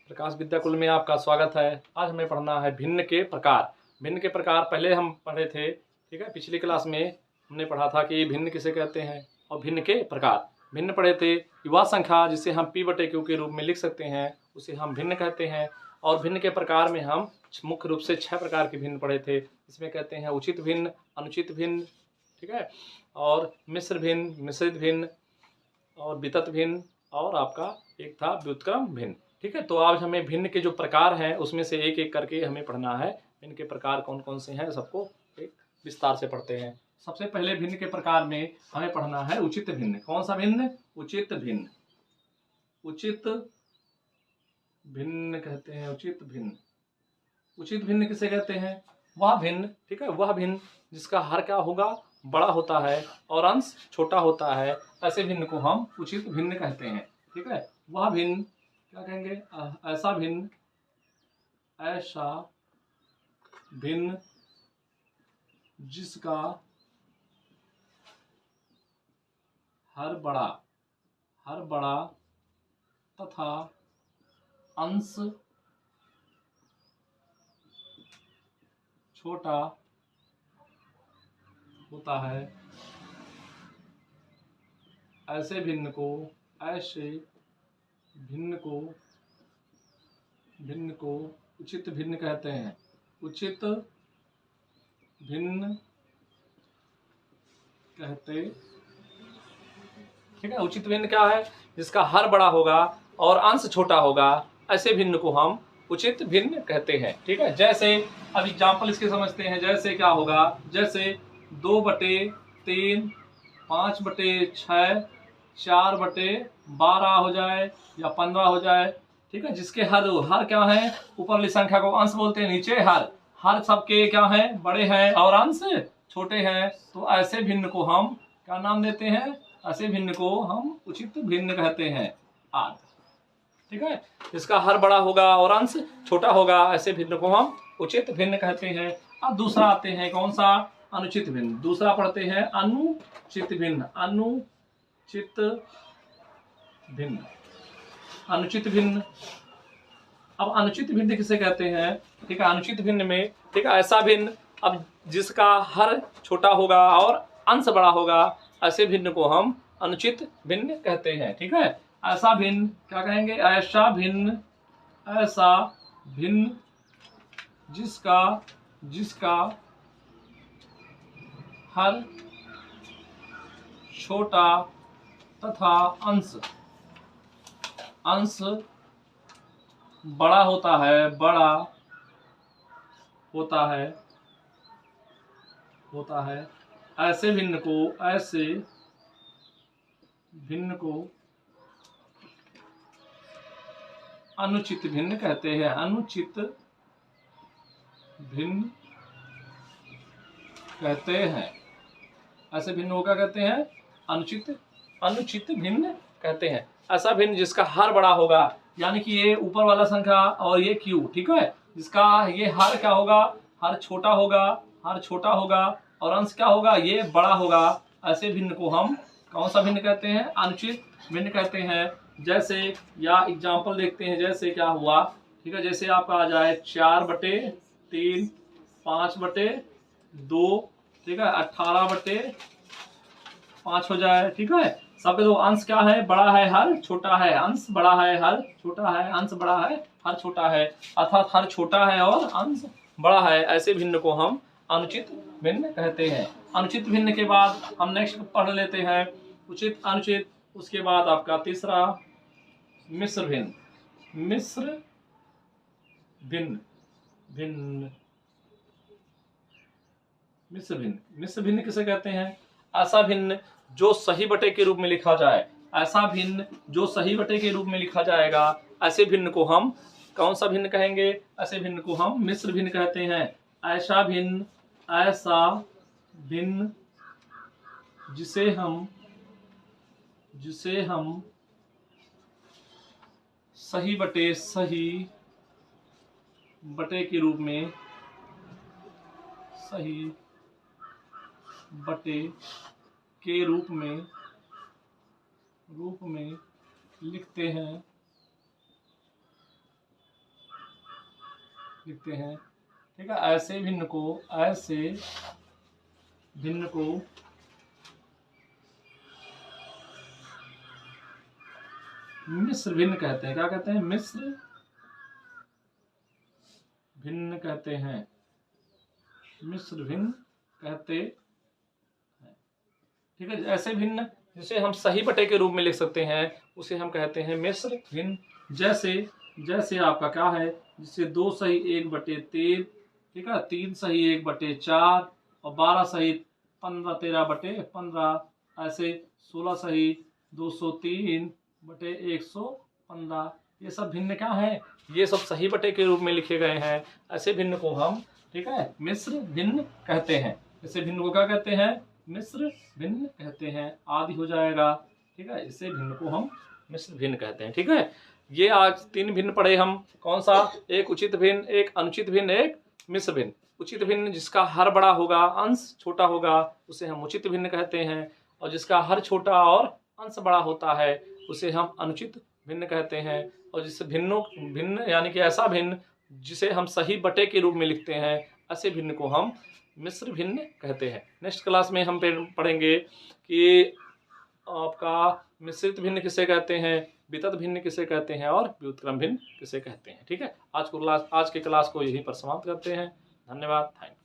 प्रकाश विद्याकुल में आपका स्वागत है। आज हमें पढ़ना है भिन्न के प्रकार। भिन्न के प्रकार पहले हम पढ़े थे, ठीक है। पिछली क्लास में हमने पढ़ा था कि भिन्न किसे कहते हैं और भिन्न के प्रकार। भिन्न पढ़े थे, युवा संख्या जिसे हम p/q के रूप में लिख सकते हैं उसे हम भिन्न कहते हैं। और भिन्न के प्रकार में हम मुख्य रूप से 6 प्रकार के भिन्न पढ़े थे। इसमें कहते हैं उचित भिन्न, अनुचित भिन्न, ठीक है, और मिश्र भिन्न, मिश्रित भिन्न और वितत भिन्न, और आपका एक था व्युत्क्रम भिन्न, ठीक है। तो आज हमें भिन्न के जो प्रकार हैं उसमें से एक एक करके हमें पढ़ना है। भिन्न के प्रकार कौन कौन से हैं सबको एक विस्तार से पढ़ते हैं। सबसे पहले भिन्न के प्रकार में हमें पढ़ना है उचित भिन्न। कौन सा भिन्न? उचित भिन्न। उचित भिन्न कहते हैं, उचित भिन्न। उचित भिन्न किसे कहते हैं? वह भिन्न, ठीक है, वह भिन्न जिसका हर क्या होगा, बड़ा होता है और अंश छोटा होता है, ऐसे भिन्न को हम उचित भिन्न कहते हैं, ठीक है। वह भिन्न क्या कहेंगे? ऐसा भिन्न, ऐसा भिन्न जिसका हर बड़ा तथा अंश छोटा होता है, ऐसे भिन्न को उचित भिन्न कहते हैं। उचित भिन्न कहते, ठीक है। उचित भिन्न क्या है? जिसका हर बड़ा होगा और अंश छोटा होगा, ऐसे भिन्न को हम उचित भिन्न कहते हैं, ठीक है। जैसे अब एग्जाम्पल इसके समझते हैं। जैसे क्या होगा? जैसे 2/3, 5/6, 4/12 हो जाए या 15 हो जाए, ठीक है। जिसके हर क्या है? ऊपर वाली संख्या को अंश बोलते हैं, नीचे हर सबके क्या है? बड़े हैं और अंश छोटे हैं। तो ऐसे भिन्न को हम क्या नाम देते हैं? ऐसे भिन्न को हम उचित भिन्न कहते हैं, आदि, ठीक है। जिसका हर बड़ा होगा और अंश छोटा होगा, ऐसे भिन्न को हम उचित भिन्न कहते हैं। अब दूसरा आते हैं, कौन सा? अनुचित भिन्न। दूसरा पढ़ते हैं अनुचित भिन्न। अनुचित भिन्न, अनुचित भिन्न। अब अनुचित भिन्न किसे कहते हैं? ठीक है, अनुचित भिन्न में, ठीक है, ऐसा भिन्न अब जिसका हर छोटा होगा और अंश बड़ा होगा, ऐसे भिन्न को हम अनुचित भिन्न कहते हैं, ठीक है। ऐसा भिन्न क्या कहेंगे? ऐसा भिन्न जिसका हर छोटा तथा अंश बड़ा होता है, ऐसे भिन्न को अनुचित भिन्न कहते हैं। अनुचित भिन्न कहते हैं। ऐसे भिन्न को क्या कहते हैं? अनुचित भिन्न कहते हैं। ऐसा भिन्न जिसका हर बड़ा होगा, यानी कि ये ऊपर वाला संख्या और ये क्यू, ठीक है, जिसका ये हर क्या होगा? हर छोटा होगा और अंश क्या होगा? ये बड़ा होगा। ऐसे भिन्न को हम कौन सा भिन्न कहते हैं? अनुचित भिन्न कहते हैं। जैसे या एग्जाम्पल देखते हैं। जैसे क्या हुआ, ठीक है, जैसे आपका आ जाए 4/3, 5/2, ठीक है, 18/5 हो जाए, ठीक है। सबके दो अंश क्या है? बड़ा है, हर छोटा है, अंश बड़ा है, हर छोटा है, अंश बड़ा है, हर छोटा है, अर्थात हर छोटा है और अंश बड़ा है। ऐसे भिन्न को हम अनुचित भिन्न कहते हैं। अनुचित भिन्न के बाद हम नेक्स्ट पढ़ लेते हैं उचित, अनुचित। उसके बाद आपका तीसरा मिश्र भिन्न। मिश्र भिन्न किसे कहते हैं? ऐसा भिन्न जो सही बटे के रूप में लिखा जाए, ऐसा भिन्न जो सही बटे के रूप में लिखा जाएगा, ऐसे भिन्न को हम कौन सा भिन्न कहेंगे? ऐसे भिन्न को हम मिश्र भिन्न कहते हैं। ऐसा भिन्न जिसे हम सही बटे के रूप में, सही बटे के रूप में लिखते हैं, लिखते हैं, ठीक है। ऐसे भिन्न को मिश्र भिन्न कहते हैं। क्या कहते हैं? मिश्र भिन्न कहते हैं, मिश्र भिन्न कहते हैं, ठीक है। ऐसे भिन्न जिसे हम सही बटे के रूप में लिख सकते हैं उसे हम कहते हैं मिश्र भिन्न। जैसे आपका क्या है, जिससे 2 सही 1/3, ठीक है, 3 सही 1/4 और 12 सही 15 13/15, ऐसे 16 सही 203/115। ये सब भिन्न क्या है? ये सब सही बटे के रूप में लिखे गए हैं। ऐसे भिन्न को हम, ठीक है, मिश्र भिन्न कहते हैं। ऐसे भिन्न को क्या कहते हैं? मिश्र भिन्न कहते हैं। आदि हो जाएगा, ठीक है। इसे भिन्न को हम मिश्र भिन्न कहते हैं, ठीक है। ये आज 3 भिन्न पढ़े हम। कौन सा? एक उचित भिन्न, एक अनुचित भिन्न, एक मिश्र भिन्न। उचित भिन्न जिसका हर बड़ा होगा, अंश छोटा होगा, उसे हम उचित भिन्न कहते हैं। और जिसका हर छोटा और अंश बड़ा होता है उसे हम अनुचित भिन्न कहते हैं। और जिससे भिन्न यानी कि ऐसा भिन्न जिसे हम सही बटे के रूप में लिखते हैं, ऐसे भिन्न को हम मिश्र भिन्न कहते हैं। नेक्स्ट क्लास में हम पढ़ेंगे कि आपका मिश्रित भिन्न किसे कहते हैं, वितत भिन्न किसे कहते हैं और व्युत्क्रम भिन्न किसे कहते हैं, ठीक है। आज की क्लास को यहीं पर समाप्त करते हैं। धन्यवाद। Thank you.